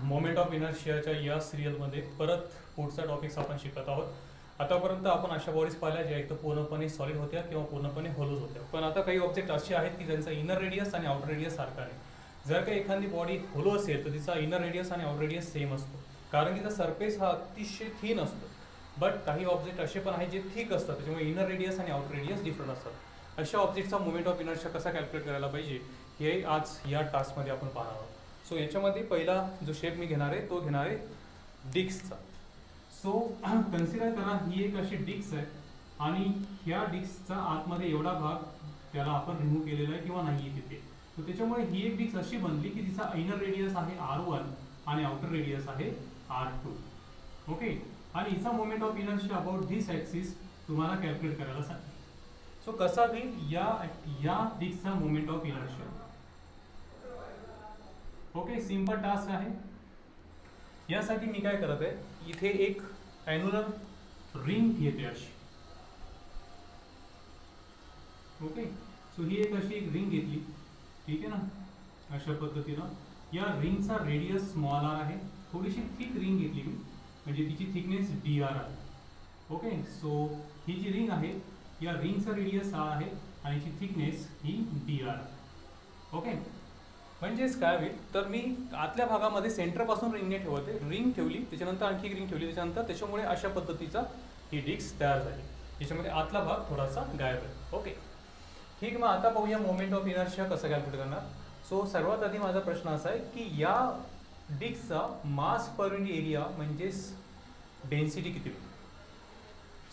Moment of इनर्शियाच्या या सिरियलमध्ये परत पुढचा टॉपिक्स आपण शिकत आहोत। आतापर्यंत आपण अशा बॉडीज पाहिल्या ज्या एक तर पूर्णपणे सॉलिड होत्या किंवा पूर्णपणे होलोज होत्या, पण आता काही ऑब्जेक्ट असे आहेत की ज्यांचा इनर रेडियस आणि आउटर रेडियस सारखा आहे। जर का एखादी बॉडी होलो असेल तर तिचा इनर रेडियस आणि आउटर रेडियस सेम असतो, कारण की तिचा सरफेस हा अतिशय थिन असतो। बट काही ऑब्जेक्ट असे पण आहेत जे थिक असतात, त्याच्यामुळे इनर रेडियस आणि आउटर रेडियस डिफरंट असतात। अशा ऑब्जेक्टचा मोमेंट ऑफ इनर्शिया कसा कॅल्क्युलेट करायला पाहिजे हे आज या टास्कमध्ये आपण पाहणार आहोत। सो याच्यामध्ये पहिला जो शेप मी घेणार आहे तो घेणार आहे डिस्कचा। सो कन्सिडर करा ही एक अशी डिस्क आहे आणि ह्या डिस्कचा आतमध्ये एवढा भाग त्याला आपण रिमूव्ह केलेला आहे किंवा नाही आहे तिथे। तर त्याच्यामुळे ही एक डिस्क अशी बनली की तिचा इनर रेडियस आहे R1 आणि आउटर रेडियस आहे R2। ओके, आणि हिचा moment of inertia about this axis तुम्हाला कॅल्क्युलेट करायला सांगितलं। सो कसा होईल या डिस्कचा moment of inertia. Okay, simple task आहे। यासाठी मी काय करत आहे, इथे एक ॲन्युलर रिंग घेते अशी। ओके, सो ही एक अशी एक रिंग घेतली, ठीक आहे ना, अशा पद्धतीनं। या रिंगचा रेडियस स्मॉल आर आहे, थोडीशी थिक रिंग घेतली मी, म्हणजे तिची थिकनेस dr आहे। ओके, सो ही जी रिंग आहे या रिंगचा रेडियस r आहे आणि याची थिकनेस ही dr आहे। ओके, म्हणजेच काय होईल तर मी आतल्या भागामध्ये सेंटरपासून रिंगने ठेवते, रिंग ठेवली, त्याच्यानंतर आणखी एक रिंग ठेवली, त्याच्यानंतर त्याच्यामुळे अशा पद्धतीचा ही डिस्क तयार झाली। याच्यामध्ये आतला भाग थोडासा गायब आहे। ओके, ठीक, मग आता पाहूया मोमेंट ऑफ इनर्शिया कसं कॅल्क्युलेट करणार। सो सर्वात आधी माझा प्रश्न असा आहे की या डिस्कचा मास पर युनिट एरिया म्हणजेच डेन्सिटी किती होईल।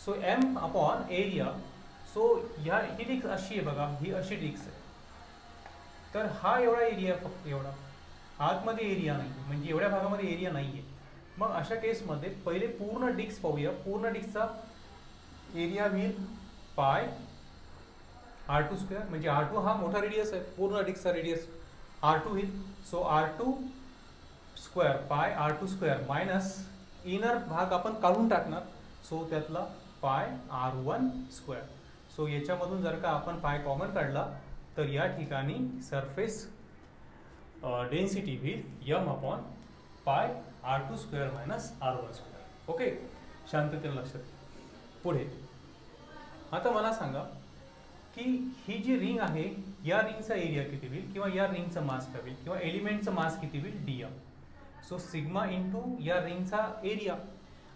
So m upon area. So ह्या ही डिस्क अशी आहे बघा, ही अशी डिस्क आहे, तर हा एवढा एरिया, फक्त एवढा आतमध्ये एरिया नाही, म्हणजे एवढ्या भागामध्ये एरिया नाही आहे। मग अशा केसमध्ये पहिले पूर्ण डिस्क पाहूया। पूर्ण डिस्कचा एरिया होईल पाय R2 स्क्वेअर, म्हणजे R2 हा मोठा रेडियस आहे, पूर्ण डिस्कचा रेडियस R2 होईल। सो R2 स्क्वेअर पाय R2 स्क्वेअर मायनस इनर भाग आपण काढून टाकणार, सो त्यातला पाय R1 स्क्वेअर। सो याच्यामधून जर का आपण पाय कॉमन काढला तर या ठिकाणी सरफेस डेन्सिटी होईल m अपॉन पाय R2 square minus R1 square. Okay, शांततेने लक्षात। पुढे आता मला सांगा की ही जी रिंग आहे या रिंगचा एरिया किती होईल, किंवा या रिंगचा मास काय होईल, किंवा एलिमेंटचा मास किती होईल dm। सो सिग्मा इंटू या रिंगचा एरिया।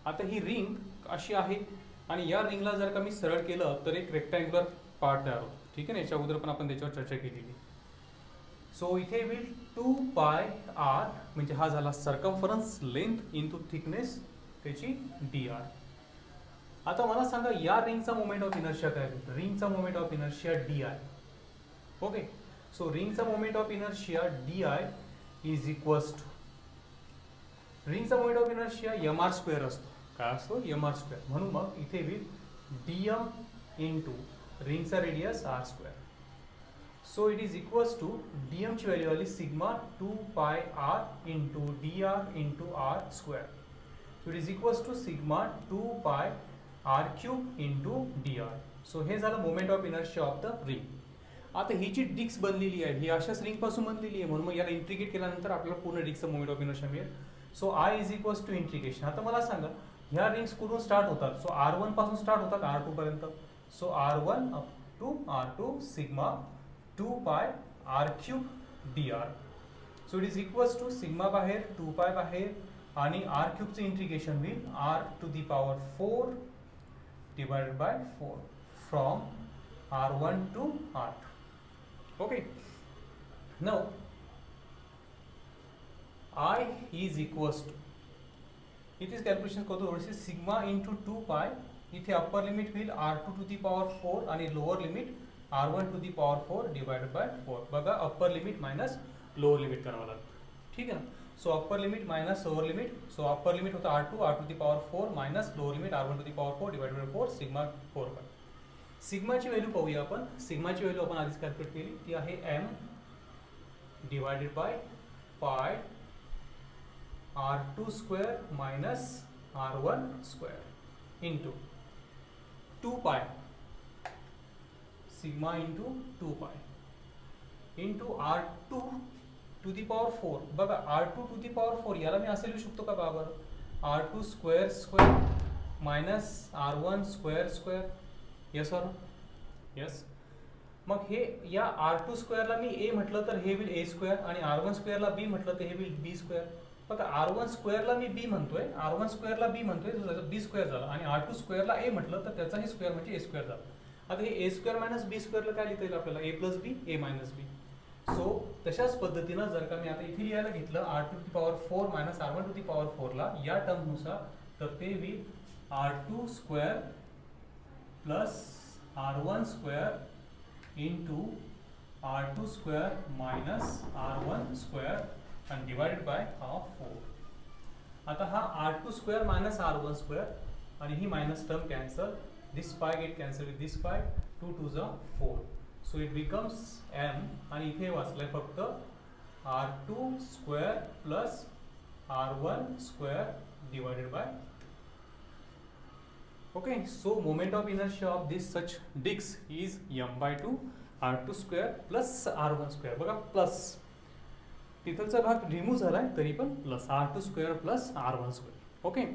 आता ही रिंग अशी आहे आणि या रिंगला जर का मी सरळ केलं तर एक रेक्टँग्युलर पार्ट तयार होतो, ठीक आहे ना, याच्या अगोदर पण आपण त्याच्यावर चर्चा केलेली। सो इथे होईल 2 पाय r, म्हणजे हा झाला सर्कम्फरन्स लेंथ इंटू थिकनेस त्याची dr। आता मला सांगा या रिंगचा मोमेंट ऑफ इनर्शिया काय होईल। रिंगचा moment of inertia di। Okay, so रिंगचा moment of inertia di is equals to, रिंगचा moment of inertia mr square असतो, काय असतो mr स्क्वेअर, म्हणून मग इथे होईल dm इंटू रिंगचा radius r square. So it is equals to dm ची व्हॅल्यू आली sigma 2 pi r into dr into r square. So it is equals to sigma 2 pi r cube into dr। So हे झालं moment of inertia of the ring. आता ही जी disk बनलेली आहे ही अशाच ring पासून बनलेली आहे, म्हणून मग याला इंट्रिगेट केल्यानंतर आपल्याला पूर्ण डिस्कचा मोमेंट ऑफ इनर्शिया मिळेल। So I is equals to integration. आता मला सांगा ह्या रिंग्स कुठून स्टार्ट होतात। सो R1 पासून स्टार्ट होतात R2 पर्यंत। So R1 up to R2 sigma 2 pi r cube dr। So it is equals to sigma बाहेर 2 पाय बाहेर आणि r क्यूबचे इंटिग्रेशन होईल r to the power 4 divided by 4 from R1 to R2। Okay, now I is equals to, इथेच calculation करतो थोडीशी, sigma into 2 पाय, इथे अप्पर लिमिट होईल R2 टू दी पॉवर 4 आणि lower limit R1 to the power 4 divided by 4। बघा upper limit minus lower limit करावं लागतं, ठीक आहे ना। So upper limit minus lower limit, so upper limit होतं R2 to the power 4 minus lower limit R1 to the power 4 divided by 4 sigma 4 pi. सिग्माची value पाहूया आपण। सिग्माची value आपण आधीच कॅल्क्युलेट केली, ती आहे m डिवाइडेड बाय पाय R2 square minus R1 square into 2 pi sigma into 2 pi into R2 to the power 4. बघा R2 to the power 4 याला मी असे लिहू शकतो का बरोबर, R2 square square minus R1 square square. Yes और यस. मग हे या R2 स्क्वेअरला मी A म्हटलं तर हे होईल A स्क्वेअर, आणि R1 स्क्वेअरला B म्हटलं तर हे होईल B स्क्वेअर. बघा R1 स्क्वेअरला मी B म्हणतोय, R1 स्क्वेअरला B म्हणतोय, तर त्याचा B स्क्वेअर झाला, आणि R2 स्क्वेअरला A म्हटलं तर त्याचाही स्क्वेअर म्हणजे A स्क्वेअर झाला. आता हे A स्क्वेअर मायनस B स्क्वेअरला काय लिहिता येईल आपल्याला, A plus B A minus B. So तशाच पद्धतीनं जर का मी आता इथे लिहायला घेतलं R2 to the power 4 minus R1 to the power 4 ला या टर्मनुसार, तर ते होईल R2 square plus R1 square into R2 square minus R1 square and divided by half 4. आता हा R2 square minus R1 square आणि ही minus term cancel, this pi get cancel with this pi, 2 to the 4, so it becomes m, आणि इथे वाचलंय फक्त R2 square plus R1 square divided by. Okay, so moment of inertia of this such disc is m by 2 R2 square plus R1 square. बघा plus तिथलचा भाग remove झालाय तरी पण plus R2 square plus R1 square. Okay,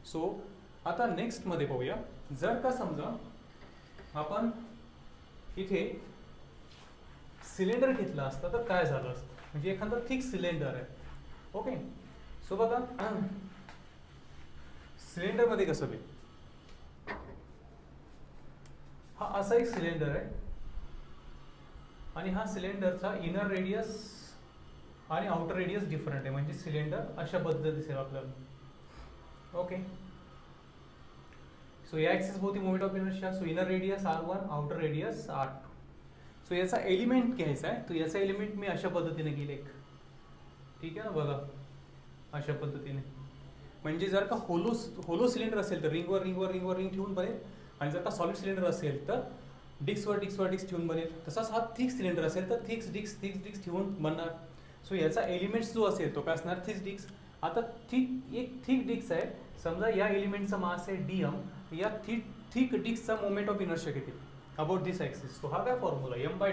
so आता next मध्ये पाहूया. जर का समजा आपण इथे सिलेंडर घेतला असता तर काय झालं असतं, म्हणजे एखादा थिक सिलेंडर आहे. ओके, सो बघा सिलेंडर मध्ये कसं होईल, हा असा एक सिलेंडर आहे आणि हा सिलेंडरचा इनर रेडियस आणि आउटर रेडियस डिफरंट आहे, म्हणजे सिलेंडर अशा पद्धतीने दिसेल आपल्याला. ओके, सो या ऍक्सिस भोवती moment of inertia, so inner radius R1 outer radius R2. So याचा एलिमेंट घ्यायचा आहे, तो याचा एलिमेंट मी अशा पद्धतीने घेईल एक. ठीक आहे ना, बघा अशा पद्धतीने. म्हणजे जर का होलो सिलेंडर असेल तर रिंगवर रिंगवर रिंगवर रिंग ठेवून बनेल, आणि जर का सॉलिड सिलेंडर असेल तर डिस्कवर डिस्कवर डिस्क ठेवून बनेल. तसाच हा थिक सिलेंडर असेल तर थिक डिस्क ठेवून बनणार. सो याचा एलिमेंट्स जो असेल तो काय असणार, थिक डिस्क. आता एक थिक डिस्क आहे, समजा या एलिमेंटचा मास आहे dm, या थिक डिस्कचा मोमेंट ऑफ इनर्शिया किती अबाउट दिस ऍक्सिस. सो हा काय formula m by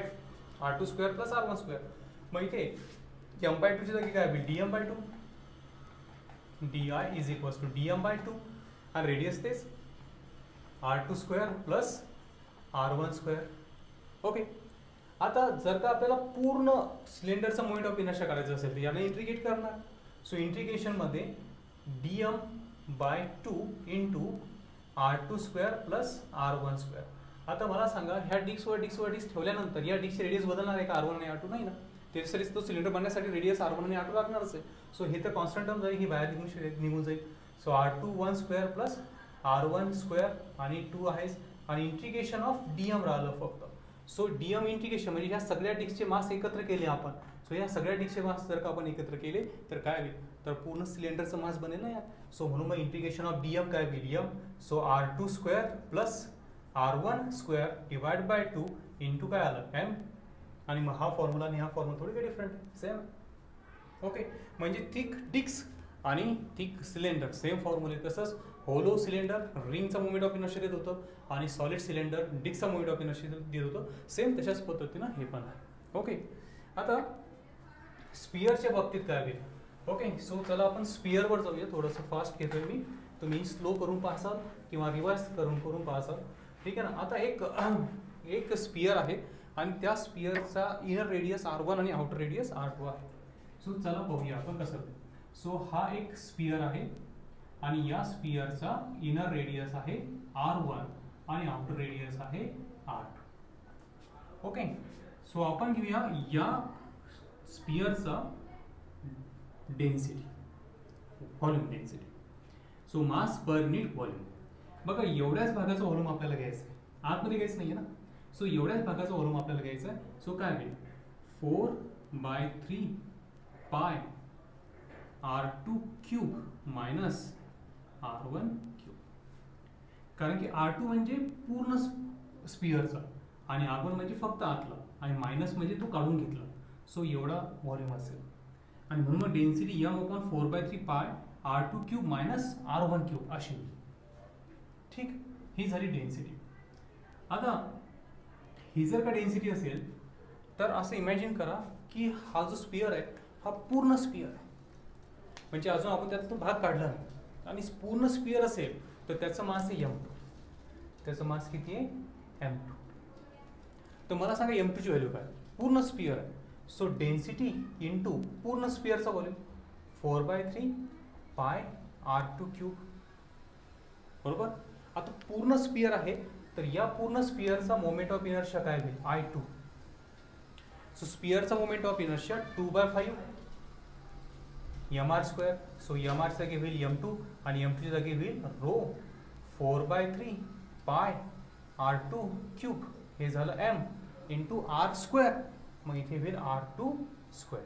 R2 square plus R1 square. मग इथे m बाय 2 ची जागी काय होईल, dm by 2, di is equals to dm by 2, आणि रेडियस तेच R2 square plus R1 square. Okay, आता जर का आपल्याला पूर्ण सिलेंडरचा मोमेंट ऑफ इनर्शिया काढायचा असेल तर याने इंटिग्रेट करणार. सो इंटिग्रेशन मध्ये dm by 2 into R2 square plus R1 square. आता मला सांगा, ह्या डिस्कवर डिस्क ठेवल्यानंतर या डिस्कची रेडियस बदलणार आहे का, R1 आणि R2 नाही ना. त्यासाठी तो सिलेंडर बनण्यासाठी रेडियस R1 आणि R2 लागणारच आहे. सो हे तर कॉन्स्टंट टर्म जाईल, ही बाहेर निघून जाईल. So R2 1 square plus R1 square आणि 2 आहे, आणि इंटिग्रेशन ऑफ dm राहिलं फक्त. सो dm इंटिग्रेशन म्हणजे ह्या सगळ्या डिस्कचे मास एकत्र केले आपण. सो या सगळ्या डिस्कचे मास जर का आपण एकत्र केले तर काय होईल, तर पूर्ण सिलेंडरचं मास बनेल ना यात. सो म्हणून मग इंटिग्रेशन ऑफ dm काय होईल, m. So R2 square plus R1 square divide by 2 into काय आलं m, आणि मग हा फॉर्म्युला आणि हा फॉर्म्युला थोडी काही डिफरंट आहे, सेम. ओके, म्हणजे थिक डिस्क आणि थिक सिलेंडर सेम फॉर्म्युले. तसंच होलो सिलेंडर रिंगचा मोमेंट ऑफ इनर्शिया देत होतं, आणि सॉलिड सिलेंडर डिस्कचा मोमेंट ऑफ इनर्शिया देत होतं. सेम तशाच पद्धतीनं हे पण आहे. ओके, आता स्पियरच्या बाबतीत काय होईल. ओके, सो चला आपण स्पियरवर जाऊया. थोडंसं फास्ट घेतोय मी, तुम्ही स्लो करून पाहसाल किंवा रिवाइज करून पाहसाल. ठीक आहे ना. आता एक स्पियर आहे आणि त्या स्पियरचा इनर रेडियस R1 आणि आउटर रेडियस R2 आहे. सो चला पाहूया आपण कसं. सो हा एक स्पियर आहे आणि या स्पियरचा इनर रेडियस आहे R1 आणि आउटर रेडियस आहे R2. ओके, सो आपण घेऊया या स्पियरचा density, volume density. So mass per unit volume. बघा एवढ्याच भागाचा व्हॉल्यूम आपल्याला घ्यायचं आहे, आतमध्ये घ्यायचं नाहीये ना. सो एवढ्याच भागाचा व्हॉल्यूम आपल्याला घ्यायचा आहे. सो काय होईल, 4/3 pi R2 cube minus R1 cube. कारण की R2 म्हणजे पूर्ण स्पियरचा आणि R1 म्हणजे फक्त आतला, आणि मायनस म्हणजे तो काढून घेतला. सो एवढा व्हॉल्यूम असेल, आणि म्हणून मग density m/4/3 pi R2 cube minus R1 cube अशी. ठीक, ही झाली डेन्सिटी. आता ही जर का डेन्सिटी असेल तर असं इमॅजिन करा की हा जो स्पियर आहे हा पूर्ण स्पियर आहे, म्हणजे अजून आपण त्यातून भाग काढला नाही, आणि पूर्ण स्पियर असेल तर त्याचं मास आहे m2. त्याचं मास किती आहे? m2. तर मला सांगा m2 ची व्हॅल्यू काय? पूर्ण स्पियर आहे, सो डेन्सिटी इंटू पूर्ण स्पियरचा व्हॉल्यूम 4/3 पाय r2 क्यूब. बरोबर. आता पूर्ण स्पियर आहे तर या पूर्ण स्पियरचा मोमेंट ऑफ इनर्शिया काय होईल? I2. सो स्पियरचा moment of inertia 2/5 mr². So mr च्या जागी होईल m2 आणि m2 च्या जागी होईल रो 4/3 पाय r2 क्यूब. हे झालं m इंटू r². मग इथे होईल r2².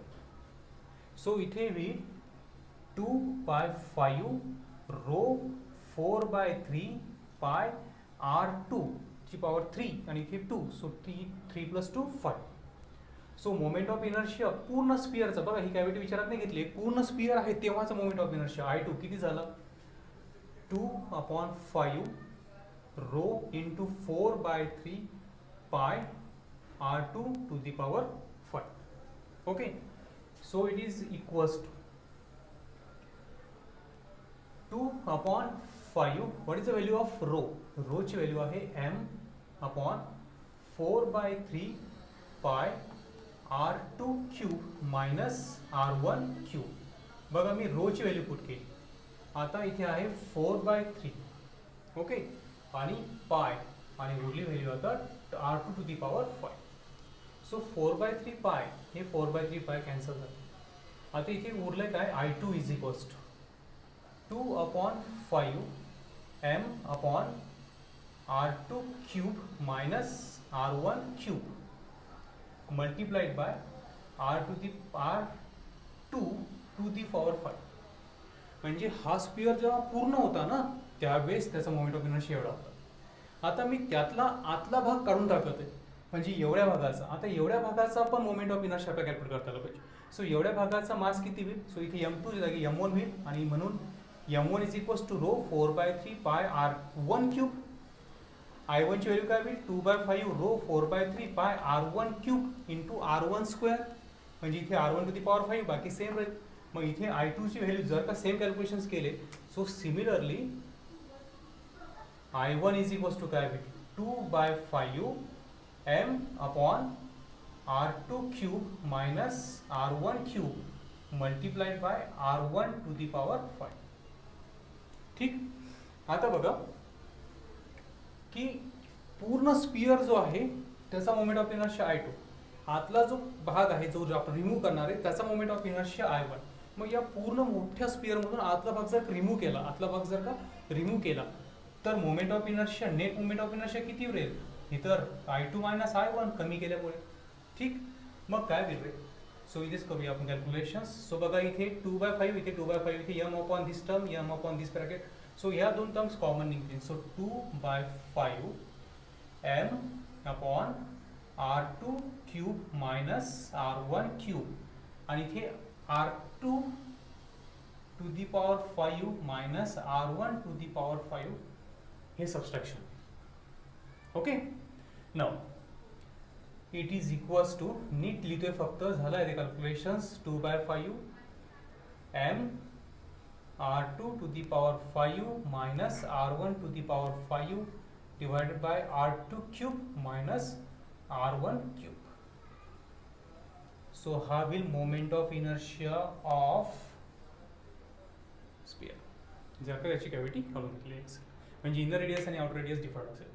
सो इथे होईल 2/5 रो 4/3 पाय r2 ची पॉवर 3 आणि इथे 2. So 3 + 2 5. So moment of inertia पूर्ण स्पियरचा, बघा ही कॅव्हिटी विचारात नाही घेतली, पूर्ण स्पियर आहे तेव्हाचा मोमेंट ऑफ इनर्शिया I2 किती झाला? 2/5 rho into 4/3 pi r2 to the power 5. Okay. So it is equals to 2/5. What is the value of rho? Rho ची व्हॅल्यू आहे m/4/3 pi r2 cube minus r1 cube. बघा मी rho ची value put केली. आता इथे आहे 4/3. Okay. आणि पाय आणि उरली व्हॅल्यू आता r2 to the power 5. So 4/3 पाय हे 4/3 पाय कॅन्सल झाले. आता इथे उरले काय? I2 is equals to 2/5 m/r2 cube minus r1 cube multiplied by r2 to the power 5. म्हणजे हा स्पियर जेव्हा पूर्ण होता ना त्यावेळेस त्याचा मोमेंट ऑफ इनर्शिया एवढा होता. आता मी त्यातला आतला भाग काढून टाकत आहे, म्हणजे एवढ्या भागाचा. आता एवढ्या भागाचा पण मोमेंट ऑफ इनर्शिया आपल्याला कॅल्क्युलेट करता आला पाहिजे. सो एवढ्या भागाचा मास किती होईल? सो इथे m2 च्या जागी m1 होईल आणि म्हणून m1 is equals to row 4/3 पाय r1 क्यूब. I1 ची व्हॅल्यू काय होईल? 2/5 रो 4/3 पाय r1 क्यूब इंटू r1². म्हणजे इथे r1 टू दी पॉवर 5 बाकी सेम राहील. मग इथे I2 ची व्हॅल्यू जर का सेम कॅल्क्युलेशन्स केले, so similarly I1 is equals to काय होईल? 2/5 m/r2 cube minus r1 cube multiplied by r1 to the power 5. ठीक. आता बघा की पूर्ण स्पियर जो आहे त्याचा मोमेंट ऑफ इनर्शिया I2. आतला जो भाग आहे जो आपण रिमूव्ह करणार आहे त्याचा मोमेंट ऑफ इनर्शिया I1. मग या पूर्ण मोठ्या स्पियर मधून आतला भाग जर रिमूव्ह केला, आतला भाग जर का रिमूव्ह केला तर moment of inertia, net moment of inertia किती होईल? इतर I2 मायनस I1 कमी केल्यामुळे. ठीक. मग काय होईल? सो इथेच करूया आपण कॅल्क्युलेशन्स. सो बघा इथे 2/5 इथे 2/5 इथे m upon this term m upon this bracket. So ह्या दोन टर्म्स कॉमन निघतील. So 2/5 m upon r2 cube minus r1 cube आणि इथे r2 to the power 5 minus r1 to the power 5 हे subtraction. Okay. Now it is equals to, नीट लिहितोय फक्त, झालं आहे ते calculations. 2/5 m r2 to the power 5 minus r1 to the power 5 divided by r2 cube minus r1 cube. So हा will moment of inertia of sphere. जर का याची कॅव्हिटी काढून घेतली असेल म्हणजे इनर रेडियस आणि आउटर रेडियस डिफरंट असेल.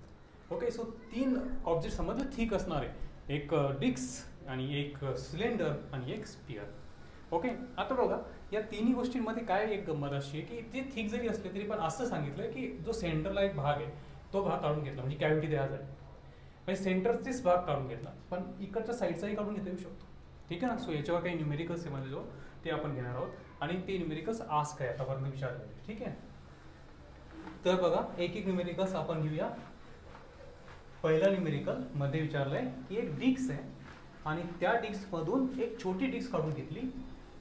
ओके. सो 3 ऑब्जेक्ट समजले थिक असणार आहे, एक डिस्क आणि एक सिलेंडर आणि एक स्पियर. ओके. आता बघा या तिन्ही गोष्टींमध्ये काय एक गंमत अशी आहे की ते थिक जरी असले तरी पण असं सांगितलं की जो सेंटरला एक भाग आहे तो भाग काढून घेतला, म्हणजे कॅव्हिटी तयार झाली, म्हणजे सेंटरचेच भाग काढून घेतला, पण इकडच्या साईडचाही काढून घेता येऊ शकतो. ठीक आहे ना. सो याच्यावर काही न्यूमेरिकल्स आहे माझ्याजवळ, ते आपण घेणार आहोत आणि ते न्यूमेरिकल्स आस्क आहे आतापर्यंत विचारले. ठीक आहे. तर बघा एक एक न्यूमेरिकल्स आपण घेऊया. पहिला न्यूमेरिकल मध्ये विचारलंय की एक डिस्क आहे आणि त्या डिस्क मधून एक छोटी डिस्क काढून घेतली.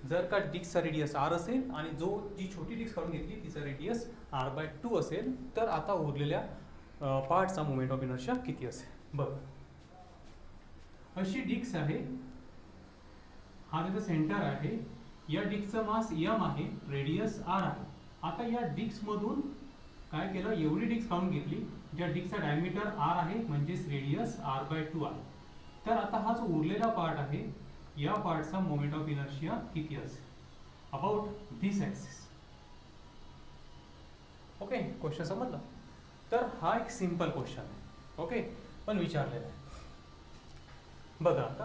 जर का डिस्कचा रेडियस r असेल आणि जी छोटी डिस्क काढून घेतली तिचा रेडियस r/2 असेल, तर आता उरलेल्या पार्टचा मोमेंट ऑफ इनर्शिया किती असेल? बघ अशी डिस्क आहे, हा त्याचा सेंटर आहे, या डिस्कचं मास m आहे, रेडियस r आहे. आता या डिस्क मधून काय केलं, एवढी डिस्क काढून घेतली ज्या डिस्कचा डायमीटर r आहे म्हणजेच रेडियस r/2 आहे. तर आता हा जो उरलेला पार्ट आहे या पार्टचा मोमेंट ऑफ इनर्शिया किती असेल about this axis. Okay, question समजला. तर हा एक सिंपल क्वेश्चन आहे. ओके, पण विचारलेला आहे. बघा आता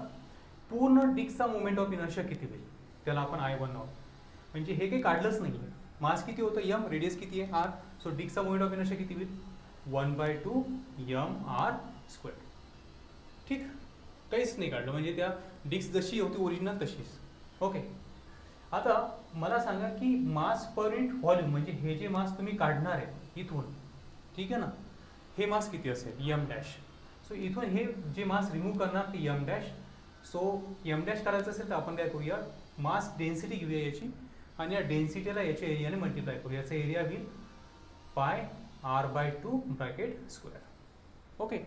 पूर्ण डिस्कचा मोमेंट ऑफ इनर्शिया किती होईल, त्याला आपण I1 नाव, म्हणजे हे काही काढलंच नाही आहे. मास किती होतं m, रेडियस किती आहे r, सो डिस्कचा मोमेंट ऑफ इनर्शिया किती होईल 1/2 mr². ठीक, काहीच नाही काढलं, म्हणजे त्या डिस्क जशी होती ओरिजिनल तशीच. ओके, आता मला सांगा की मास पर युनिट व्हॉल्यूम, म्हणजे हे जे मास तुम्ही काढणार आहे इथून, ठीक आहे ना, हे मास किती असेल m'. सो इथून हे जे मास रिमूव्ह करणार ते m'. सो m' करायचं असेल तर आपण काय करूया, मास डेन्सिटी घेऊया याची, आणि या डेन्सिटीला याच्या एरियाने मल्टिप्लाय करूया. याचा एरिया होईल pi r/2 bracket square. Okay,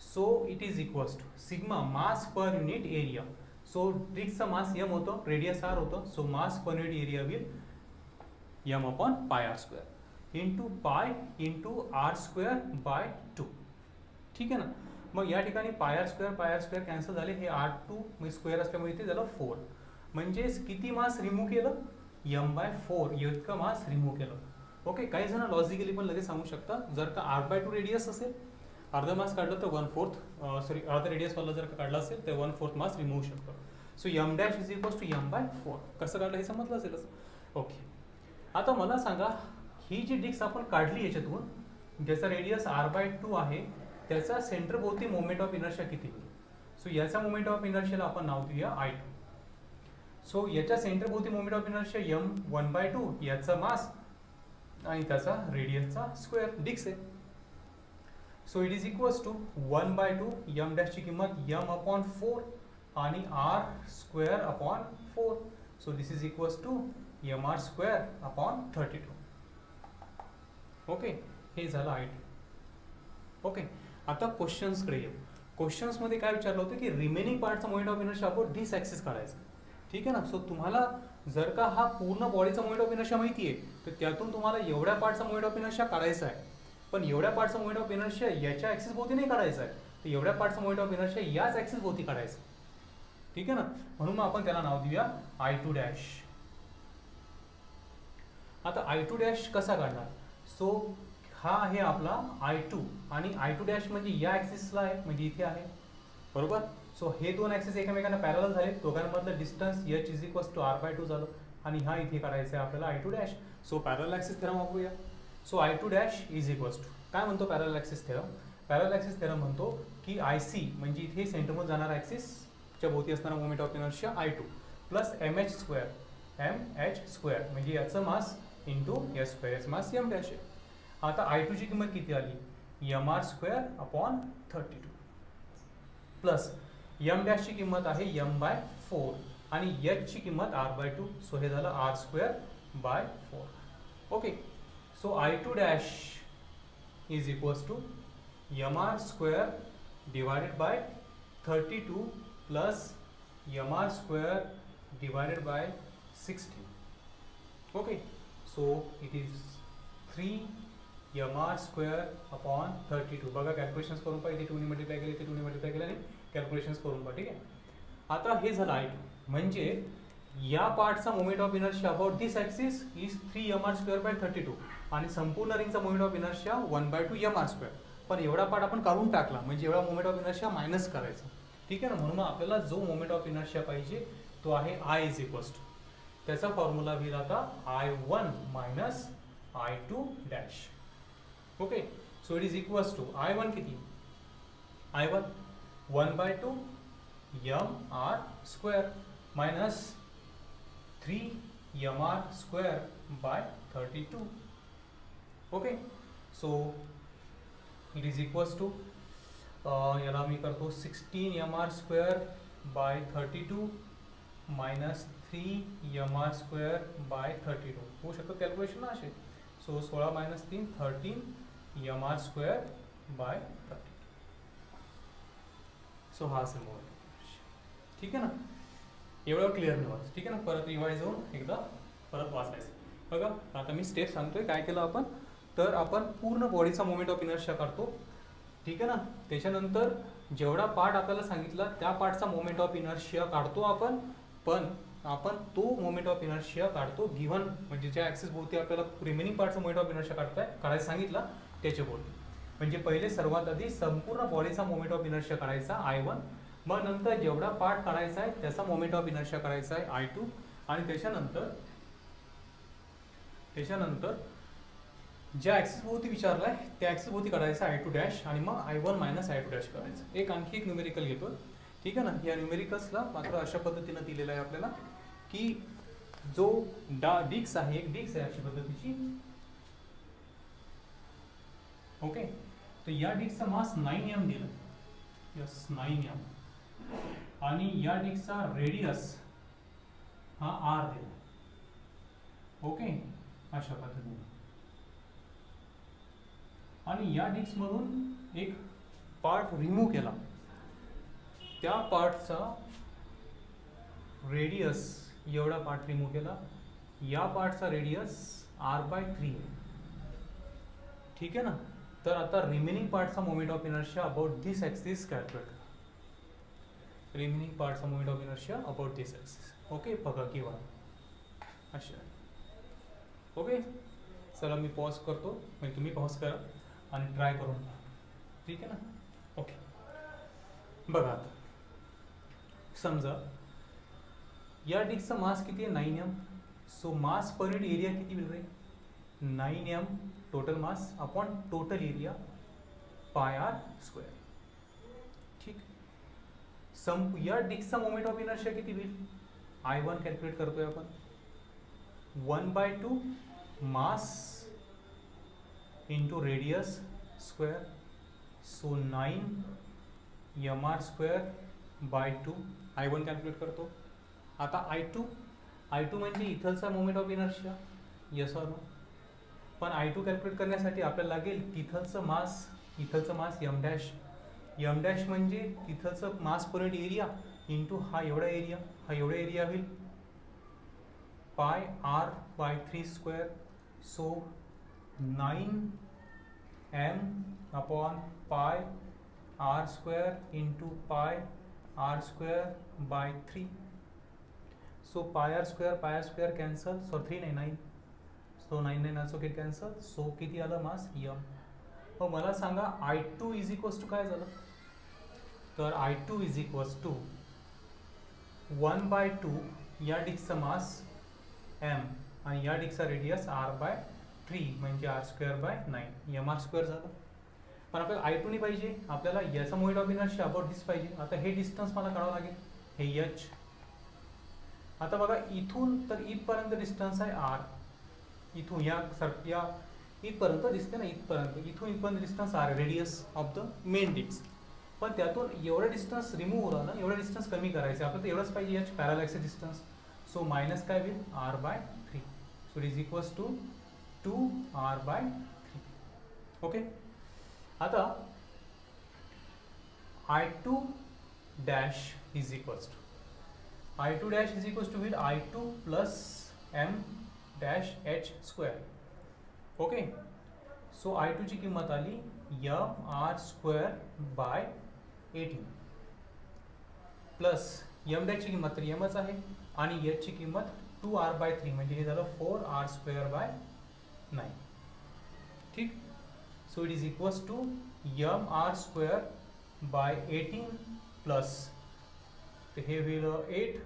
so it is equals to sigma mass per unit area. So डिस्कचा मास m होतं, रेडियस r होतं, so mass per unit area will m/πr² into pi into r²/2. ठीक आहे ना. मग या ठिकाणी πr² cancel झाले, हे r2 स्क्वेअर असल्यामुळे इथे झालं 4. म्हणजेच किती मास रिमूव्ह केलं, m/4 इतकं मास रिमूव्ह केलं. ओके, काही जण लॉजिकली पण लगेच सांगू शकता, जर का r/2 रेडियस असेल, अर्धा मास काढलं तर 1/4 अर्धा रेडियस वाला जर का काढला असेल तर 1/4 मास रिमूव्ह शकतो. So m' is equals to m/4. कसं काढलं हे समजलं असेलच. ओके, आता मला सांगा ही जी डिस्क आपण काढली याच्यातून, ज्याचा रेडियस r/2 आहे, त्याचा सेंटर भोवती मोमेंट ऑफ इनर्शिया किती होईल. सो याचा मोमेंट ऑफ इनर्शियाला आपण नाव देऊया I2. सो याच्या सेंटर भोवती मोमेंट ऑफ इनर्शिया m1/2, याचा मास आणि त्याचा रेडियसचा स्क्वेअर डिस्क आहे. So it is equals to 1/2 m' ची किंमत m/4 आणि r²/4. So this is equals to mr²/32. Okay, हे झालं I2. ओके, आता क्वेश्चन्सकडे येऊ. क्वेश्चन्समध्ये काय विचारलं होतं की रिमेनिंग पार्टचा moment of inertia about this axis काढायचा. ठीक आहे ना. सो तुम्हाला जर का हा पूर्ण बॉडीचा मोमेंट ऑफ इनर्शिया माहिती आहे, तर त्यातून तुम्हाला एवढ्या पार्टचा मोमेंट ऑफ इनर्शिया काढायचा आहे. पण एवढ्या पार्टचा मोमेंट ऑफ इनर्शिया याच्या ॲक्सिस भोवती नाही काढायचा आहे, तर एवढ्या पार्टचा मोमेंट ऑफ इनर्शिया याच ॲक्सिस भोवती काढायचा. ठीक आहे ना. म्हणून मग आपण त्याला नाव देऊया I2'. आता I2' कसा काढणार. सो हा आहे आपला I2 आणि I2' म्हणजे या ॲक्सिसला आहे, म्हणजे इथे आहे, बरोबर. सो हे दोन ॲक्सिस एकमेकांना पॅरलल झाले, दोघांमधलं distance h is equals to r/2 झालं, आणि हा इथे काढायचा आहे आपल्याला I2'. So parallel axis theorem वापरूया. So I2' is equals to काय म्हणतो parallel axis theorem. Parallel axis theorem म्हणतो की IC म्हणजे इथे सेंटरमधून जाणारा ॲक्सिसच्या भोवती असणारा moment of inertia I2 plus mh² म्हणजे याचं मास इंटू s², याचं मास m' आहे. आता I2 ची किंमत किती आली mr²/32 प्लस m' ची किंमत आहे m/4 आणि h ची किंमत r/2. सो हे झालं r²/4. Okay, so I2' is equals to mr²/32 plus mr²/16. Okay, so it is 3mr²/32. बघा कॅल्क्युलेशन्स करून पहा, इथे 2 ने मल्टिप्लाय केले, इथे 2 ने मल्टिप्लाय केले, आणि कॅल्क्युलेशन्स करून पहा. ठीक आहे. आता हे झालं I2, म्हणजे या पार्टचा moment of inertia about this axis is 3mr²/32 आणि संपूर्ण रिंगचा मोमेंट ऑफ इनर्शिया 1/2 mr². पण एवढा पार्ट आपण काढून टाकला, म्हणजे एवढा मोमेंट ऑफ इनर्शिया मायनस करायचा. ठीक आहे ना. म्हणून आपल्याला जो मोमेंट ऑफ इनर्शिया पाहिजे तो आहे I इज इक्वल्स टू, त्याचा फॉर्म्युला होईल आता I1 minus I2'. Okay, so it is equals to I1 किती, I1 1/2 mr² minus 3mr²/32. Okay, so it is equals to याला मी करतो 16mr²/32 मायनस 3mr²/32. होऊ शकतं कॅल्क्युलेशन ना असे. So 16 minus 3 13mr²/32. सो हा असेल मोमेंट. ठीक आहे ना. एवढं क्लिअर ठेवा, ठीक आहे ना. परत रिवाइज होऊन एकदा परत वाचायचं. बघा आता मी स्टेप सांगतोय काय केलं आपण. तर आपण पूर्ण बॉडीचा मोमेंट ऑफ इनर्शिया काढतो, ठीक आहे ना. त्याच्यानंतर जेवढा पार्ट आपल्याला सांगितला त्या पार्टचा मोमेंट ऑफ इनर्शिया काढतो आपण. पण आपण तो मोमेंट ऑफ इनर्शिया काढतो गिव्हन, म्हणजे ज्या ॲक्सिस भोवती आपल्याला रिमेनिंग पार्टचा मोमेंट ऑफ इनर्शिया काढायला सांगितला त्याच्या भोवती. म्हणजे पहिले सर्वात आधी संपूर्ण बॉडीचा मोमेंट ऑफ इनर्शिया काढायचा I1, मग नंतर जेवढा पार्ट काढायचा आहे त्याचा मोमेंट ऑफ इनर्शिया काढायचा आहे I2, आणि त्याच्यानंतर ज्या ॲक्सिस भोवती विचारलाय त्या ॲक्सिस भोवती काढायचा I2 डॅश, आणि मग I1 मायनस I2 डॅश करायचं. एक आणखी एक न्यूमेरिकल घेतो, ठीक आहे ना. या न्यूमेरिकल्सला मात्र अशा पद्धतीनं दिलेलं आहे आपल्याला की जो डिक्स आहे, एक डिक्स आहे अशा पद्धतीची, ओके. तर या डिक्सचा मास 9m दिला, यस 9m, आणि या डिक्सचा रेडियस हा r दिला, ओके, अशा पद्धतीने. आणि या डिस्क मधून एक पार्ट रिमूव्ह केला, त्या पार्टचा रेडियस एवढा पार्ट रिमूव्ह केला, या पार्टचा रेडियस r/3 आहे, ठीक आहे ना. तर आता रिमेनिंग पार्टचा moment of inertia about this axis calculate करा. रिमेनिंग पार्टचा moment of inertia about this axis, okay. बघा किंवा अशा, ओके. चला मी पॉज करतो, म्हणजे तुम्ही पॉज करा आणि ट्राय करून पहा, ठीक आहे ना. ओके बघा आता समजा या डिस्कचा मास किती आहे 9m. So mass per unit area किती मिळत आहे 9m total mass upon total area πr², ठीक. या डिस्कचा मोमेंट ऑफ इनर्शिया किती होईल I1 कॅल्क्युलेट करतोय आपण, 1/2 mass into radius square, so 9mr²/2 I1 calculate करतो. आता I2 म्हणजे इथलचा moment of inertia, yes or no. पण I2 कॅल्क्युलेट करण्यासाठी आपल्याला लागेल तिथलचं मास m डॅश म्हणजे तिथलचं मास पर युनिट एरिया इंटू हा एवढा एरिया होईल πr/3². So 9m upon πr² into πr²/3. So πr² cancel, so 3 नाही 9, so 9 also get cancel. So किती आलं मास m. मग मला सांगा I2 इज इक्वल्स टू काय झालं. तर I2 इज इक्वल्स टू 1/2 या डिस्कचा मास m आणि या डिस्कचा रेडियस r/3 म्हणजे r²/9 mr² झालं. पण आपल्याला I2 नाही पाहिजे, आपल्याला याचा मोमेंट ऑफ इनर्शिया अबाउट दिस पाहिजे. आता हे डिस्टन्स मला काढावं लागेल, हे h. आता बघा इथून तर इथपर्यंत डिस्टन्स आहे r, इथून या इथपर्यंत दिसते ना, इथून इथपर्यंत distance r, radius of the main disk. पण त्यातून एवढा डिस्टन्स रिमूव्ह होला ना, एवढा डिस्टन्स कमी करायचं आपल्याला, तर एवढंच पाहिजे h parallel axis distance. So minus काय होईल r/3. So it is equals to 2r/3, okay. आता I2 dash is equals to will I2 plus m dash h², okay. So I2 ची किंमत आली mr²/18 प्लस m डॅश ची किंमत तर mच आहे, आणि h ची किंमत 2r/3 म्हणजे हे झालं 4r²/9, ठीक. So it is equals to mr²/18 plus हे होईल 8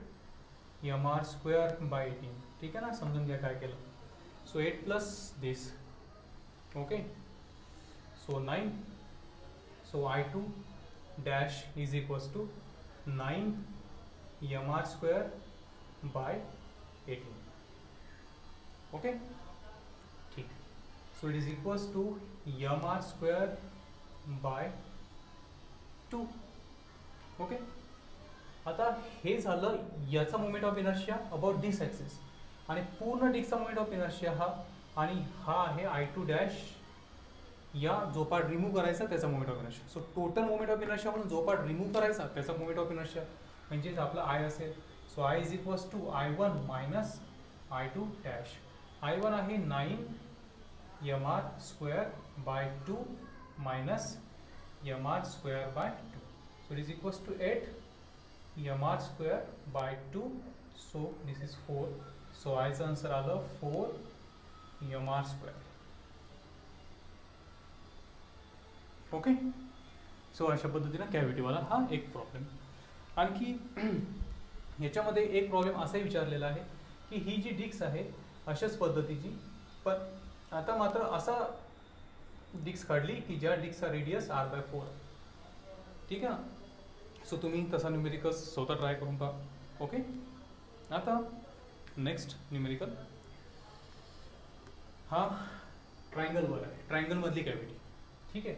mr²/18, ठीक आहे ना. समजून घ्या काय केलं. So 8 plus this, okay. So 9. So I2 dash is equals to 9 mr²/18, okay, ठीक. So it is equals to mr²/2, okay. आता हे झालं याचा moment of inertia about this axis, आणि पूर्ण डिस्कचा मोमेंट ऑफ इनर्शिया हा, आणि हा आहे I2 डॅश, या जो पार्ट रिमूव्ह करायचा त्याचा moment of inertia. So total moment of inertia म्हणून जो पार्ट रिमूव्ह करायचा त्याचा मोमेंट ऑफ इनर्शिया म्हणजेच आपला I असेल. So I is equals to I1 minus I2 dash. I1 आहे 9 mr square by 2 minus mr square by 2. So it is equals to 8 mr square by 2. So this is 4. So आयचं answer आलं 4 mr square. Okay. So अशा पद्धतीनं कॅव्हिटीवाला हा एक problem. आणखी ह्याच्यामध्ये एक प्रॉब्लेम असाही विचारलेला आहे की ही जी डिस्क आहे अशाच पद्धतीची, पण आता मात्र असा डिस्क काढली की ज्या डिस्कचा रेडियस r/4. ठीक आहे ना. सो तुम्ही तसा न्यूमेरिकल्स स्वतः ट्राय करून पहा. ओके. आता नेक्स्ट न्यूमेरिकल हा ट्रायंगलवर आहे, ट्रायंगलमधली कॅव्हिटी. ठीक आहे.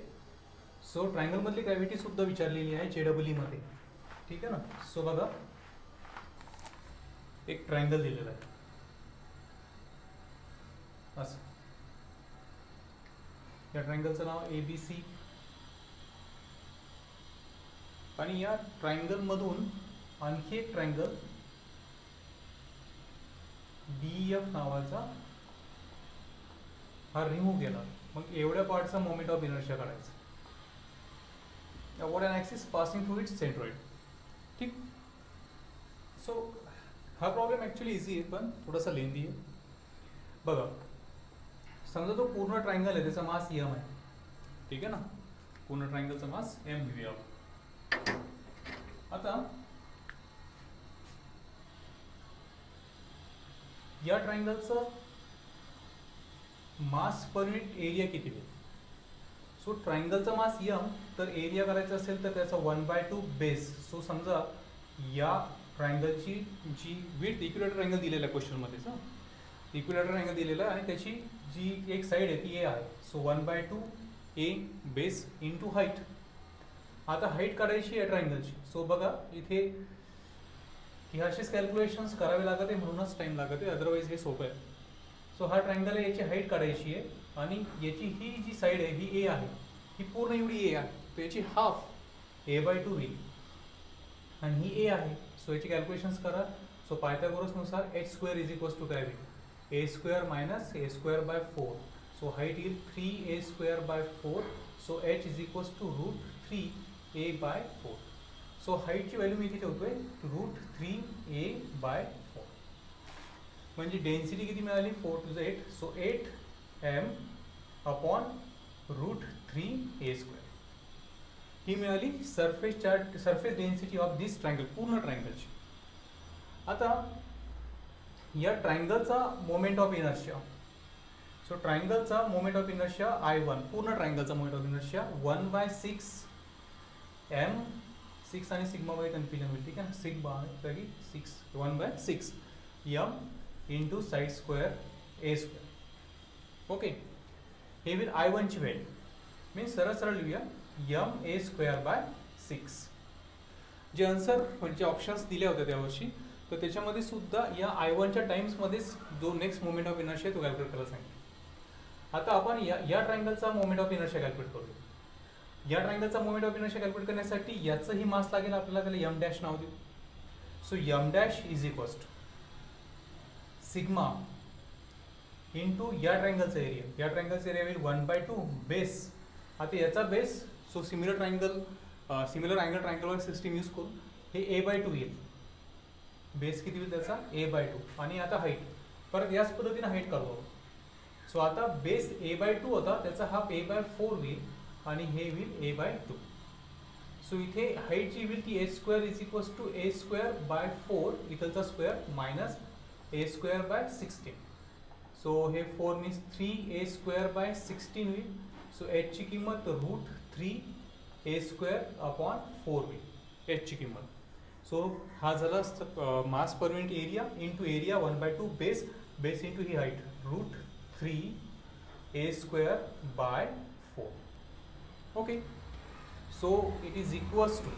सो ट्रायंगलमधली कॅव्हिटी सुद्धा विचारलेली आहे JEE मध्ये. ठीक आहे ना. सो बघा, एक ट्रायंगल दिलेला आहे असं. या ट्रायंगलचं नाव ABC आणि या ट्रायंगल मधून आणखी एक ट्रायंगल DF नावाचा हा रिमूव्ह केला. मग एवढ्या पार्टचा मोमेंट ऑफ इनर्शिया काढायचा. what an axis passing through its centroid. ठीक. सो हा प्रॉब्लेम ॲक्च्युली इझी आहे पण थोडासा लेंदी आहे. बघा, समजा तो पूर्ण ट्रायंगल आहे, त्याचा मास m आहे. ठीक आहे ना. पूर्ण ट्रायंगलचा मास m घेऊया. आता या ट्रायंगलचं मास पर युनिट एरिया किती आहे? सो ट्रायंगलचा मास m, तर एरिया करायचा असेल तर त्याचा 1/2 बेस. सो समजा या ट्रायंगलची जी विड्थ, इक्विलॅटरल ट्रायंगल दिलेला आहे क्वेश्चनमध्येच, इक्विलॅटरल ट्रायंगल दिलेला आहे आणि त्याची जी एक साईड आहे ती a आहे. So 1/2 a base into height. आता हाईट काढायची आहे ट्रायंगलची. सो बघा इथे की असेच कॅल्क्युलेशन्स करावे लागत आहे, म्हणूनच टाइम लागत आहे, अदरवाईज हे सोपं आहे. सो हा ट्रायंगल आहे, याची हाईट काढायची आहे आणि याची ही जी साईड आहे ही a आहे, ही पूर्ण एवढी a आहे. तर याची हाफ a/2 होईल आणि ही a आहे. सो याची कॅल्क्युलेशन्स करा. सो पायथागोरसनुसार h² इज इक्वल्स टू काय होईल? a² minus a²/4. So height येईल 3a²/4. So h is equals to √3a/4. So हाईटची व्हॅल्यू मी इथे ठेवतोय √3a/4. म्हणजे डेन्सिटी किती मिळाली? 4 to 8. So 8m upon √3a². ही मिळाली surface density of this triangle, पूर्ण ट्रायंगलची. आता या ट्रायंगलचा मोमेंट ऑफ इनर्शिया. सो ट्रायंगलचा मोमेंट ऑफ इनर्शिया I1, पूर्ण ट्रायंगलचा मोमेंट ऑफ इनर्शिया 1/6 m. 6 आणि सिग्मा मध्ये कन्फ्युजन होईल. ठीक आहे. Sigma 1/6 m into side square a². Okay. हे होईल I1 ची व्हॅल्यू. मी सरळ सरळ लिहूया ma²/6. जे आन्सर म्हणजे ऑप्शन्स दिले होते त्या वर्षी, तर त्याच्यामध्ये सुद्धा या I1च्या टाइम्समध्येच जो नेक्स्ट मोमेंट ऑफ इनर्शिया तो कॅल्क्युलेट करायला सांगितलं. आता आपण या ट्रायंगलचा मोमेंट ऑफ इनर्शिया कॅल्क्युलेट करूया. या ट्रायंगलचा मोमेंट ऑफ इनर्शिया कॅल्क्युलेट करण्यासाठी याचंही मास लागेल आपल्याला, त्याला m डॅश नाव देऊ. So m dash is equals to sigma into या ट्रायंगलचा एरिया. या ट्रायंगलचा एरिया होईल 1/2 बेस. आता याचा बेस, सो सिमिलर अँगल ट्रायंगलवर सिस्टीम यूज करून हे a/2 येईल. बेस किती होईल त्याचा? a/2. आणि आता हाईट परत याच पद्धतीने हाईट काढू. सो आता बेस a/2 होता, त्याचा हाफ a/4 होईल आणि हे होईल a/2. सो इथे हाईट जी होईल ती a² is equals to a²/4 इथलचा स्क्वेअर मायनस a²/16. सो हे 4 मीन्स 3a²/16 होईल. सो h ची किंमत √3a²/4 होईल, h ची किंमत. सो हा झाला mass per unit area into area 1/2 base into ही height √3a²/4. Okay. So it is equals to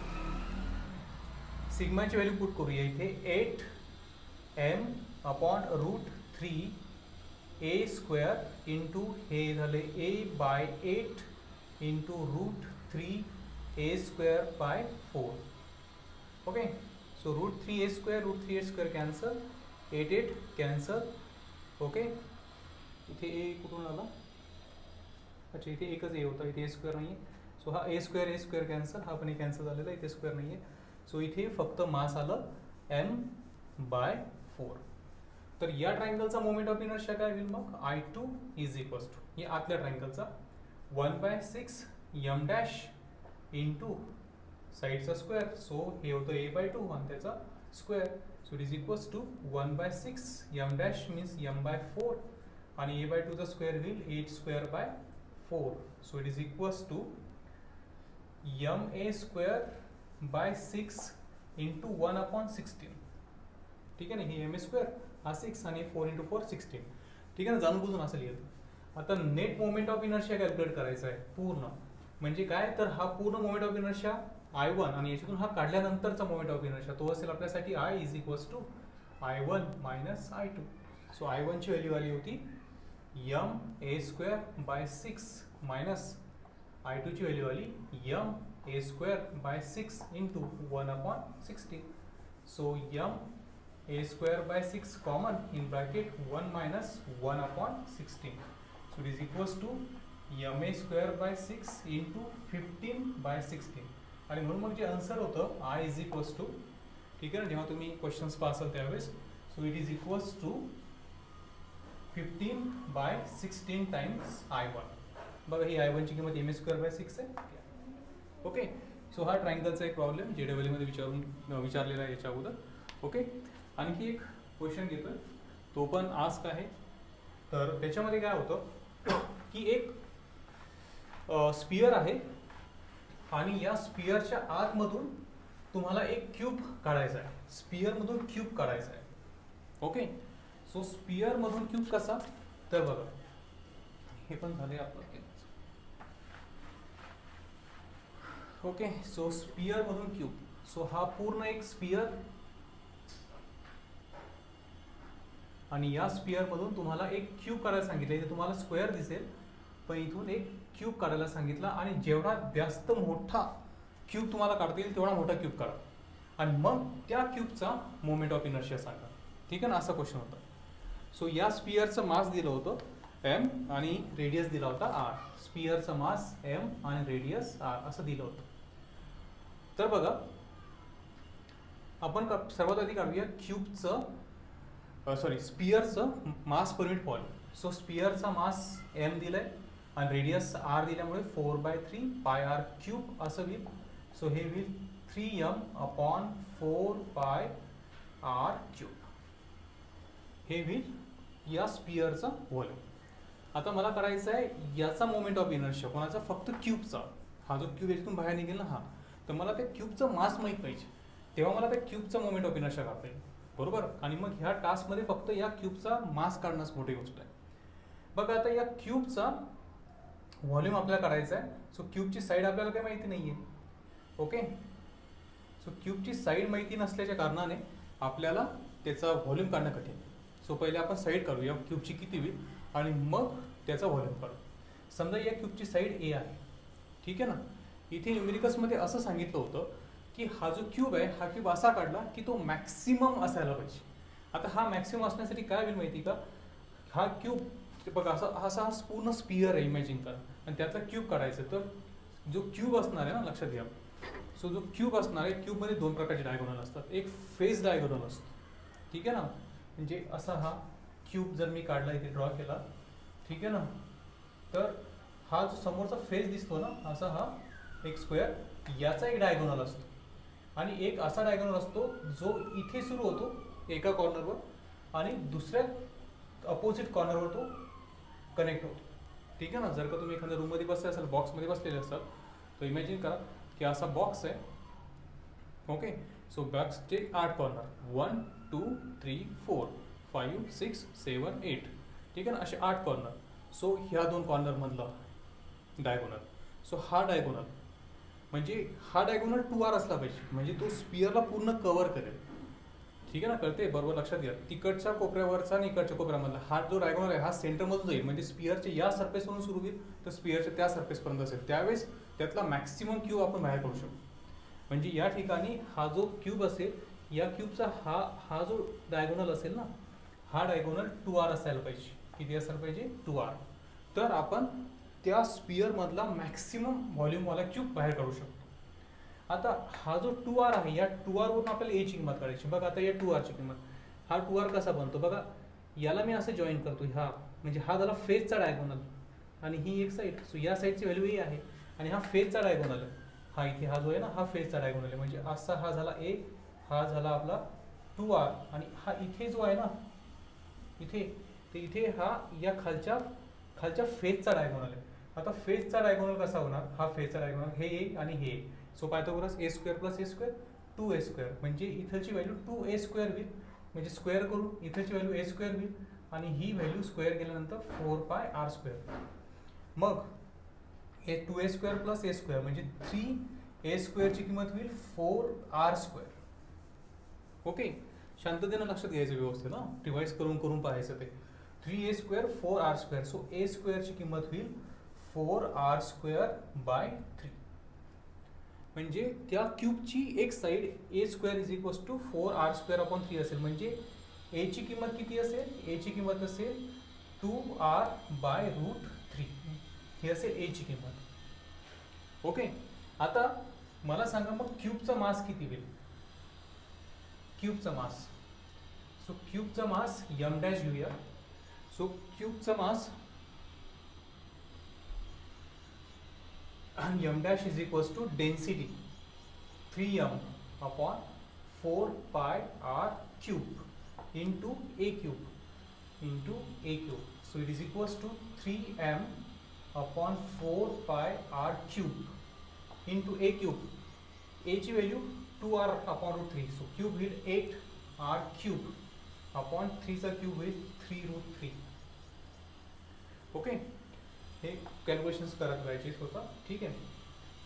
सिग्माची व्हॅल्यू पुट करूया इथे 8m अपॉन √3a² इंटू हे झाले a/8 into √3a²/4. Okay. So √3a² cancel, 8 cancel. Okay, इथे a कुठून आला? अच्छा, इथे एकच ए होता, इथे a² नाही आहे. सो हा a² कॅन्सल, हा पण कॅन्सल झालेला, इथे स्क्वेअर नाही आहे. सो इथे फक्त मास आलं m/4. तर या ट्रायंगलचा मोमेंट ऑफ इनर्शिया काय होईल मग? I2 इज इक्वल्स टू, या आतल्या ट्रायंगलचा 1/6 m' इंटू साईडचा स्क्वेअर. सो हे होतं a/2 आणि त्याचा स्क्वेअर. So it is equals to 1/6 m' means m/4 आणि a/2 चा स्क्वेअर होईल 8²/4. So it is equals to ma²/6 into 1/16. ठीक आहे ना, ही ma² हा 6 आणि 4 × 4 16. ठीक आहे ना, जाणून बुजून असं लिहिलं. आता net moment of inertia calculate करायचा आहे पूर्ण. म्हणजे काय, तर हा पूर्ण मोमेंट ऑफ इनर्शिया I1 आणि याच्यातून हा काढल्यानंतरचा मोमेंट ऑफ इनर्शिया तो असेल आपल्यासाठी I is equals to I1 minus I2. So I1 ची व्हॅल्यू आली होती ma²/6 मायनस I2 ची व्हॅल्यू आली ma²/6 into 1/16. So ma²/6 common in bracket 1 minus 1/16. So it is equals to ma²/6 into 15/16. आणि म्हणून मग जे आन्सर होतं I इज इक्वल्स टू, ठीक आहे ना, जेव्हा तुम्ही क्वेश्चन्स पासाल त्यावेळेस, so it is equals to 15/16 times I1. बघा ही I1 ची किंमत ma²/6 आहे. ओके, सो हा ट्रायंगलचा एक प्रॉब्लेम JEE मध्ये विचारलेला आहे याच्या अगोदर. ओके, आणखी एक क्वेश्चन घेतोय, तो पण आस्क आहे. तर त्याच्यामध्ये काय होतं की एक स्पियर आहे आणि या स्पियरच्या आतमधून तुम्हाला एक क्यूब काढायचा आहे. स्पियरमधून क्यूब काढायचा आहे. ओके, सो स्पियरमधून क्यूब कसा, तर बघा हे पण झाले आपलं. ओके, सो स्पियरमधून क्यूब. सो हा पूर्ण एक स्पियर आणि या स्पियरमधून तुम्हाला एक क्यूब काढायला सांगितलं. इथे तुम्हाला स्क्वेअर दिसेल, पण इथून एक क्यूब काढायला सांगितला आणि जेवढा जास्त मोठा क्यूब तुम्हाला काढता येईल तेवढा मोठा क्यूब काढा आणि मग त्या क्यूबचा मोमेंट ऑफ इनर्शिया सांगा. ठीक आहे ना, असा क्वेश्चन होता. सो या स्पियरचं मास दिलं होतं m आणि रेडियस दिला होता r. स्पियरचं मास m आणि रेडियस r असं दिलं होतं. तर बघा आपण सर्वात आधी काढूया क्यूबचं स्पियरचं मास पर युनिट व्हॉल्यूम. सो स्पियरचा मास m दिलाय आणि रेडियस r दिल्यामुळे 4/3 πr क्यूब असं होईल. सो हे होईल 3m/4πr क्यूब. हे होईल या स्पियरचा व्हॉल्यूम. आता मला करायचं आहे याचा मोमेंट ऑफ इनर्शिया, कोणाचा, फक्त क्यूबचा. हा जो क्यूब याच्यातून बाहेर निघेल ना, हा, तर मला त्या क्यूबचं मास माहीत पाहिजे, तेव्हा मला त्या क्यूबचा मोमेंट ऑफ इनर्शिया काढता येईल. बरोबर. आणि मग ह्या टास्कमध्ये फक्त या क्यूबचा मास काढणंच मोठी गोष्ट आहे. बघा आता या क्यूबचा व्हॉल्यूम आपल्याला काढायचा आहे. सो क्यूबची साईड आपल्याला काही माहिती नाही आहे. ओके, सो क्यूबची साईड माहिती नसल्याच्या कारणाने आपल्याला त्याचा व्हॉल्यूम काढणं कठीण. सो पहिले आपण साईड काढूया क्यूबची किती होईल आणि मग त्याचा व्हॉल्यूम काढू. समजा या क्यूबची साईड ए आहे. ठीक आहे ना, इथे न्यूमेरिकल्समध्ये असं सांगितलं होतं की हा जो क्यूब आहे हा क्यूब असा काढला की तो मॅक्सिमम असायला पाहिजे. आता हा मॅक्सिमम असण्यासाठी काय होईल माहिती का, हा क्यूब बघा असा पूर्ण स्पियर आहे, इमॅजिन करा, आणि त्यातला क्यूब काढायचा. तर जो क्यूब असणार आहे ना, लक्षात घ्या, सो जो क्यूब असणार आहे, क्यूबमध्ये दोन प्रकारचे डायगोनल असतात. एक फेस डायगोनल असतो. ठीक आहे ना, म्हणजे असा हा क्यूब जर मी काढला, इथे ड्रॉ केला, ठीक आहे ना, तर हा जो समोरचा फेस दिसतो ना, असा हा एक स्क्वेअर, याचा एक डायगोनल असतो. आणि एक असा डायगोनल असतो जो इथे सुरू होतो एका कॉर्नरवर आणि दुसऱ्या अपोजिट कॉर्नरवर तो कनेक्ट होतो. ठीक आहे ना, जर का तुम्ही एखाद्या रूममध्ये बसले असाल, बॉक्समध्ये बसलेले असाल, तर इमॅजिन करा की असा बॉक्स आहे. ओके, सो बॉक्सचे 8 कॉर्नर, 1 2 3 4 5 6 7 8. ठीक आहे ना, असे 8 कॉर्नर. सो ह्या दोन कॉर्नरमधला डायगोनल. सो हा डायगोनल म्हणजे हा डायगोनल 2r असला पाहिजे, म्हणजे तो स्पियरला पूर्ण कव्हर करेल. ठीक आहे ना, कळते, बरोबर लक्षात घ्या. तिकडच्या कोपऱ्यावरचा आणि इकडच्या कोपऱ्यामधला हा जो डायगोनल आहे हा सेंटरमधून जाईल, म्हणजे स्पियरच्या या सरफेसवरून सुरू होईल तर स्पियरच्या त्या सरफेसपर्यंत असेल. त्यावेळेस त्यातला मॅक्सिमम क्यूब आपण बाहेर करू शकतो. म्हणजे या ठिकाणी हा जो क्यूब असेल या क्यूबचा हा जो डायगोनल असेल ना, हा डायगोनल 2r असायला पाहिजे. किती असायला पाहिजे? 2r. तर आपण त्या स्पियर मधला मॅक्सिमम व्हॉल्यूमवाला क्यूब बाहेर काढू शकतो. आता हा जो 2r आहे, या 2r वरून आपल्याला a ची किंमत काढायची. बघा आता या 2r ची किंमत, हा 2r कसा बनतो बघा, याला मी असं जॉईन करतो, हा म्हणजे हा झाला फेजचा डायगोनल आणि ही एक साईड. सो या साईडची व्हॅल्यू ही आहे आणि हा फेजचा डायगोनल आहे. हा इथे हा जो आहे ना, हा फेजचा डायगोनल आहे. म्हणजे असा हा झाला a, हा झाला आपला 2r आणि हा इथे जो आहे ना, इथे ते इथे हा या खालच्या फेजचा डायगोनल आहे. आता फेजचा डायगोनल कसा होणार? हा फेजचा डायगोनल हे एक आणि हे एक. So Pythagoras a square plus a square 2a square, म्हणजे इथलची व्हॅल्यू 2a स्क्वेअर होईल. म्हणजे स्क्वेअर करून इथलची व्हॅल्यू a स्क्वेअर होईल आणि ही व्हॅल्यू स्क्वेअर केल्यानंतर 4πr स्क्वेअर. मग हे 2a square plus a square म्हणजे 3a स्क्वेअरची किंमत होईल 4r स्क्वेअर. ओके, शांततेनं लक्षात घ्यायचं व्यवस्थित ना, डिवाइड करून पाहायचं ते. 3a square 4r square. So a स्क्वेअरची किंमत होईल 4r स्क्वेअर बाय 3. म्हणजे त्या क्यूबची एक side a square is equals to 4r square upon 3 असेल. म्हणजे a ची किंमत किती असेल? a ची किंमत असेल 2r बाय रूट 3. ही असेल a ची किंमत. ओके, आता मला सांगा मग क्यूबचा मास किती होईल? क्यूबचा मास, सो क्यूबचा मास m डॅश घेऊया. सो क्यूबचा mass m dash is equals to density 3m upon 4πr cube into a cube. So it is equals to 3m upon 4πr cube into a cube. a ची value 2r upon root 3. So cube होईल 8r cube upon 3 चा cube होईल 3 root 3. Okay, हे calculations करत राहायचे होता. ठीक आहे.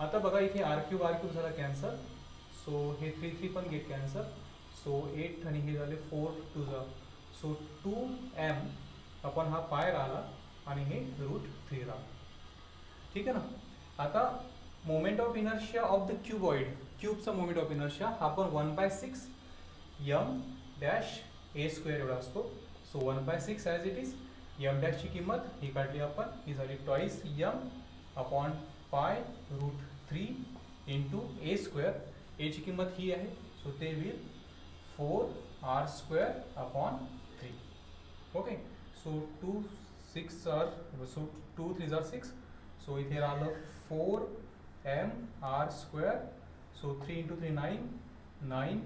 आता बघा इथे r क्यूब झाला कॅन्सल. सो हे 3 3 पण गेट कॅन्सल. सो 8 आणि हे झाले 4 2 जा. सो 2m आपण हा पाय राहिला आणि हे रूट 3 राहिला. ठीक आहे ना. आता moment of inertia of the cuboid, क्यूबचा मोमेंट ऑफ इनर्शिया हा पण 1/6 m डॅश a स्क्वेअर एवढा असतो. So 1/6 as it is. m dash ची किंमत ही काढली आपण, ही झाली twice m upon pi root 3 into a square. a ची किंमत ही आहे. सो ते होईल 4r square upon 3. Okay, so 2 6 r, so 2 3 r 6. So इथे राहिलं 4mr square. So 3 into 3 9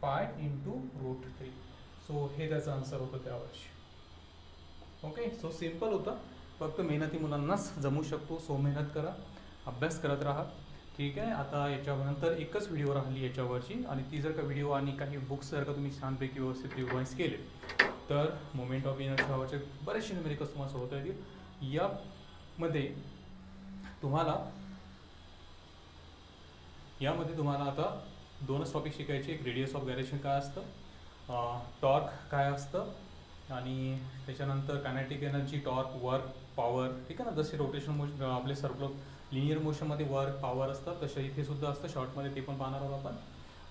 pi into route 3. So हे त्याचं आन्सर होतं त्या वर्षी. ओके, सो सिम्पल होतं. फक्त मेहनती मुलांनाच जमू शकतो. सो मेहनत करा, अभ्यास करत राहा. ठीक आहे. आता याच्यानंतर एकच व्हिडिओ राहिली याच्यावरची, आणि ती जर का व्हिडिओ आणि काही बुक्स जर का तुम्ही छानपैकी व्यवस्थित रिवाइज केले तर मोमेंट ऑफ इनर्शियावरचे बरेचसे न्यूमेरिकल्स तुम्हाला सोडवता येतील. यामध्ये तुम्हाला आता 2च टॉपिक शिकायचे. एक रेडियस ऑफ गायरेशन काय असतं, टॉर्क काय असतं, आणि त्याच्यानंतर kinetic energy, torque, work, power. ठीक आहे ना. जसे रोटेशन मोशन आपले सर्कुलर लिनियर मोशनमध्ये वर्क पॉवर असतात, तसं इथे सुद्धा असतं शॉर्टमध्ये, ते पण पाहणार आहोत आपण.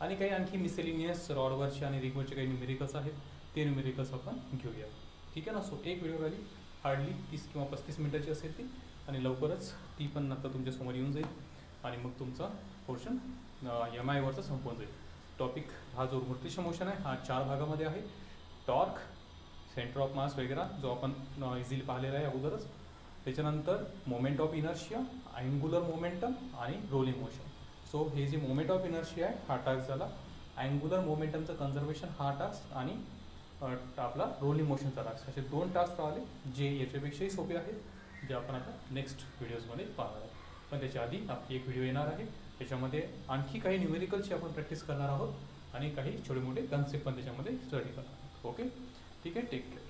आणि काही आणखी मिसेलिनियस रॉडवरचे आणि रिगवरचे काही न्यूमेरिकल्स आहेत, ते न्यूमेरिकल्स आपण घेऊया. ठीक आहे ना. सो एक व्हिडिओ राहिली, हार्डली 30 किंवा 35 मिनिटाची असेल ती, आणि लवकरच ती पण आता तुमच्यासमोर येऊन जाईल आणि मग तुमचा पोर्शन MI वरचा संपवून जाईल. टॉपिक हा जो रोटेशन मोशन आहे हा 4 भागामध्ये आहे. टॉर्क, सेंटर ऑफ मास वगैरे जो आपण इझिली पाहिलेला आहे अगोदरच. त्याच्यानंतर moment of inertia, angular momentum आणि रोलिंग मोशन. सो हे जे मोमेंट ऑफ इनर्शिया आहे हा टास्क झाला. अँग्युलर मोमेंटमचं कन्झर्वेशन हा टास्क, आणि आपला रोलिंग मोशनचा टास्क. असे 2 टास्क राहिले जे याच्यापेक्षाही सोपे आहेत, जे आपण आता नेक्स्ट व्हिडिओजमध्ये पाहणार आहोत. पण त्याच्या आधी आपली एक व्हिडिओ येणार आहे, त्याच्यामध्ये आणखी काही न्यूमेरिकल्सची आपण प्रॅक्टिस करणार आहोत आणि काही छोटे मोठे कन्सेप्ट पण त्याच्यामध्ये स्टडी करणार आहोत. ओके, ठीक आहे. Take care.